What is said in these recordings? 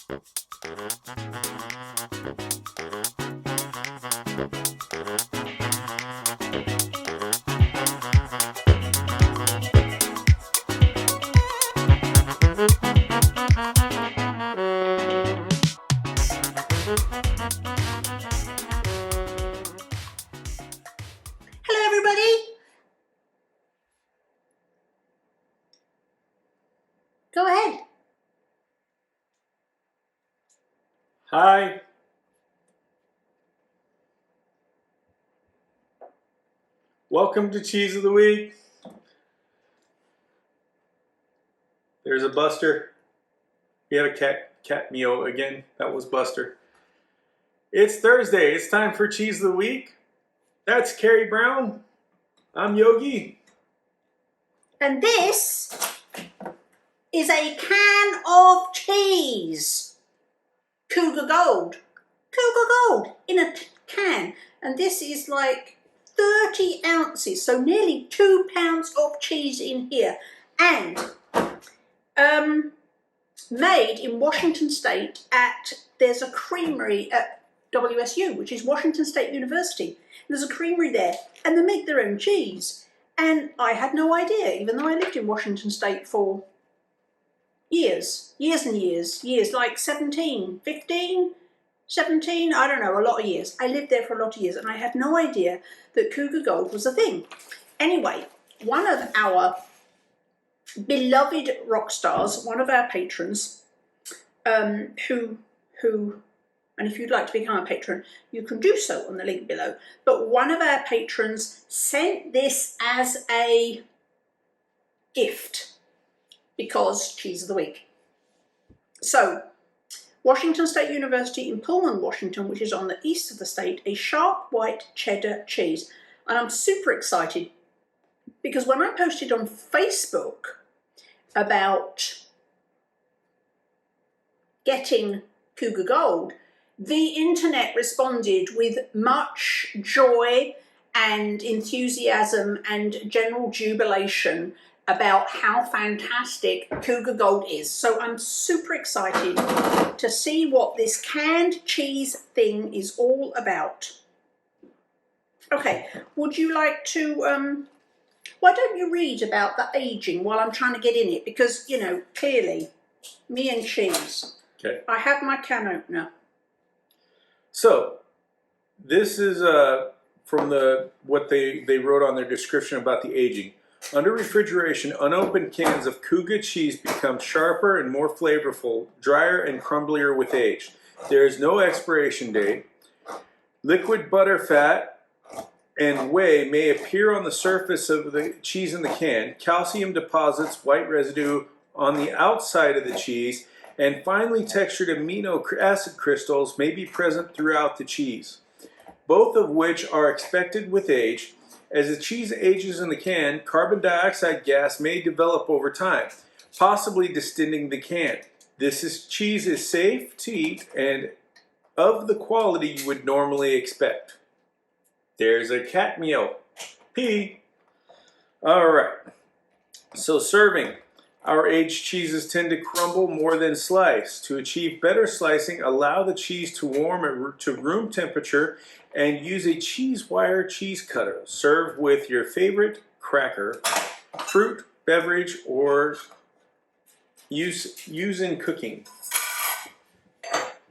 Hello everybody. Go ahead. Hi. Welcome to Cheese of the Week. There's a Buster. We had a cat meow again. That was Buster. It's Thursday. It's time for Cheese of the Week. That's Carrie Brown. I'm Yogi. And this is a can of cheese. Cougar Gold. Cougar Gold in a can. And this is like 30 ounces, so nearly 2 pounds of cheese in here. And made in Washington State there's a creamery at WSU, which is Washington State University. There's a creamery there, and they make their own cheese. And I had no idea, even though I lived in Washington State for years, like 17, 15, 17, I don't know, a lot of years. I lived there for a lot of years, and I had no idea that Cougar Gold was a thing. Anyway, one of our beloved rock stars, one of our patrons, who, and if you'd like to become a patron, you can do so on the link below. But one of our patrons sent this as a gift because Cheese of the Week. So, Washington State University in Pullman, Washington, which is on the east of the state, a sharp white cheddar cheese. And I'm super excited because when I posted on Facebook about getting Cougar Gold, the internet responded with much joy and enthusiasm and general jubilation about how fantastic Cougar Gold is. So I'm super excited to see what this canned cheese thing is all about. Okay, would you like to, why don't you read about the aging while I'm trying to get in it? Because, you know, clearly, me and cheese. Okay. I have my can opener. So, this is from what they wrote on their description about the aging. Under refrigeration, unopened cans of Cougar cheese become sharper and more flavorful, drier and crumblier with age. There is no expiration date. Liquid butter fat and whey may appear on the surface of the cheese in the can. Calcium deposits white residue on the outside of the cheese, and finely textured amino acid crystals may be present throughout the cheese, both of which are expected with age. As the cheese ages in the can, carbon dioxide gas may develop over time, possibly distending the can. Cheese is safe to eat and of the quality you would normally expect. There's a cat meow. P. All right. So serving. Our aged cheeses tend to crumble more than slice. To achieve better slicing, allow the cheese to warm to room temperature and use a cheese wire cheese cutter. Serve with your favorite cracker, fruit, beverage, or use in cooking.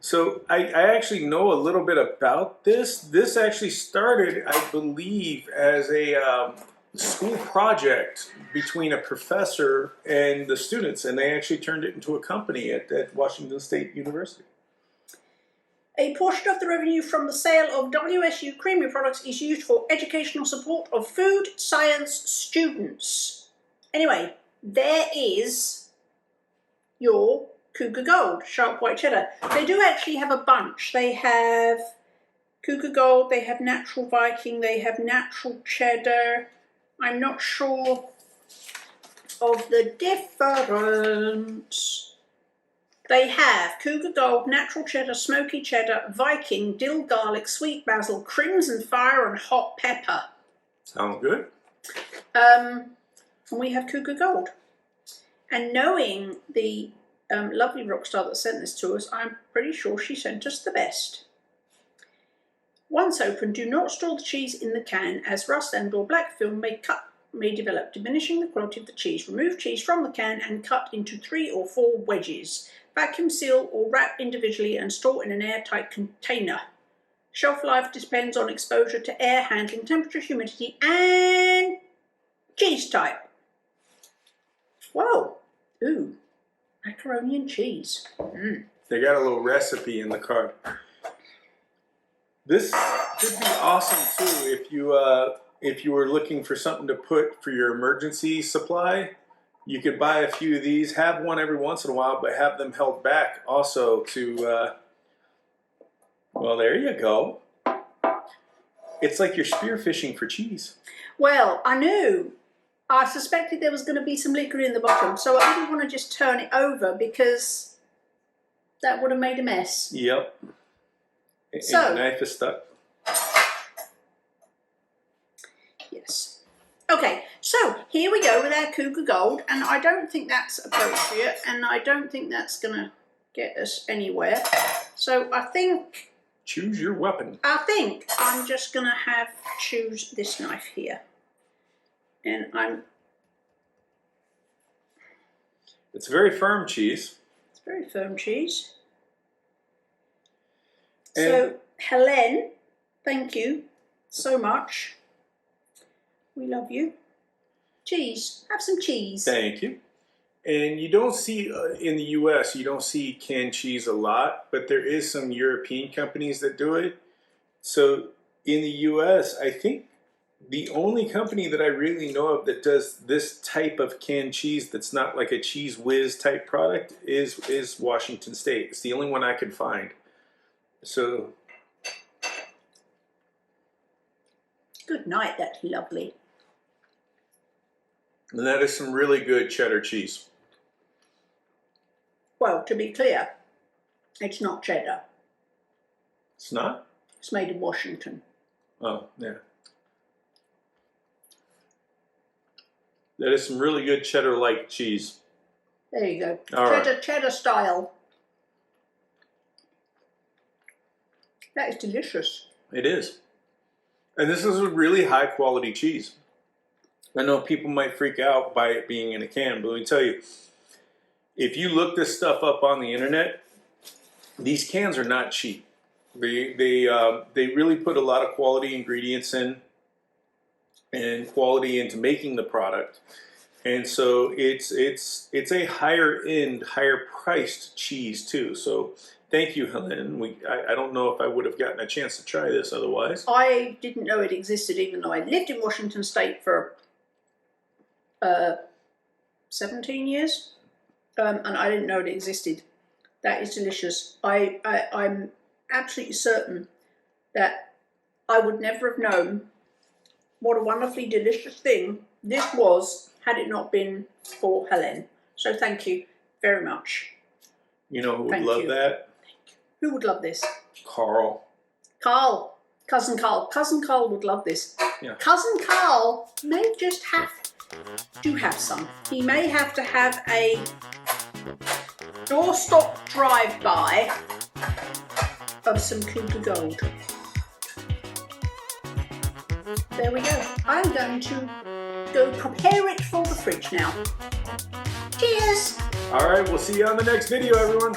So I actually know a little bit about this. This actually started, I believe, as a school project between a professor and the students, and they actually turned it into a company at Washington State University. A portion of the revenue from the sale of WSU Creamery products is used for educational support of food science students. Anyway, there is your Cougar Gold, sharp white cheddar. They do actually have a bunch. They have Cougar Gold, they have Natural Viking, they have Natural Cheddar. I'm not sure of the difference. They have Cougar Gold, Natural Cheddar, Smoky Cheddar, Viking, Dill Garlic, Sweet Basil, Crimson Fire, and Hot Pepper. Sounds good. And we have Cougar Gold. And knowing the lovely rock star that sent this to us, I'm pretty sure she sent us the best. Once opened, do not store the cheese in the can, as rust and or black film may develop, diminishing the quality of the cheese. Remove cheese from the can and cut into 3 or 4 wedges. Vacuum seal or wrap individually and store in an airtight container. Shelf life depends on exposure to air, handling, temperature, humidity, and cheese type. Whoa! Ooh, macaroni and cheese. They got a little recipe in the card. This could be awesome too if you were looking for something to put for your emergency supply. You could buy a few of these, have one every once in a while, but have them held back also to, well, there you go. It's like you're spearfishing for cheese. Well, I knew. I suspected there was going to be some liquid in the bottom, so I didn't want to just turn it over because that would have made a mess. Yep. So, and the knife is stuck. Yes. Okay, so here we go with our Cougar Gold, and I don't think that's appropriate, and I don't think that's going to get us anywhere. So I think... Choose your weapon. I think I'm just going to choose this knife here. And It's very firm cheese. It's very firm cheese. And so, Helen, thank you so much. We love you. Cheese. Have some cheese. Thank you. And you don't see, in the US, you don't see canned cheese a lot, but there is some European companies that do it. So in the US, I think the only company that I really know of that does this type of canned cheese that's not like a Cheese Whiz type product is Washington State. It's the only one I could find. So. Good night, that's lovely. And that is some really good cheddar cheese. Well, to be clear, it's not cheddar. It's not? It's made in Washington. Oh, yeah. That is some really good cheddar-like cheese. There you go. All Cheddar style. That is delicious. It is. And this is a really high quality cheese. I know people might freak out by it being in a can, but let me tell you, if you look this stuff up on the internet, these cans are not cheap. They really put a lot of quality ingredients in and quality into making the product. And so it's a higher end, higher priced cheese too. So thank you, Helen. I don't know if I would have gotten a chance to try this otherwise. I didn't know it existed, even though I lived in Washington State for 17 years. And I didn't know it existed. That is delicious. I'm absolutely certain that I would never have known what a wonderfully delicious thing this was had it not been for Helen. So thank you very much. You know who would love that? Who would love this? Carl. Carl. Cousin Carl. Cousin Carl would love this. Yeah. Cousin Carl may just have to have some. He may have to have a doorstop drive-by of some Cougar Gold. There we go. I'm going to go prepare it for the fridge now. Cheers! All right, we'll see you on the next video, everyone.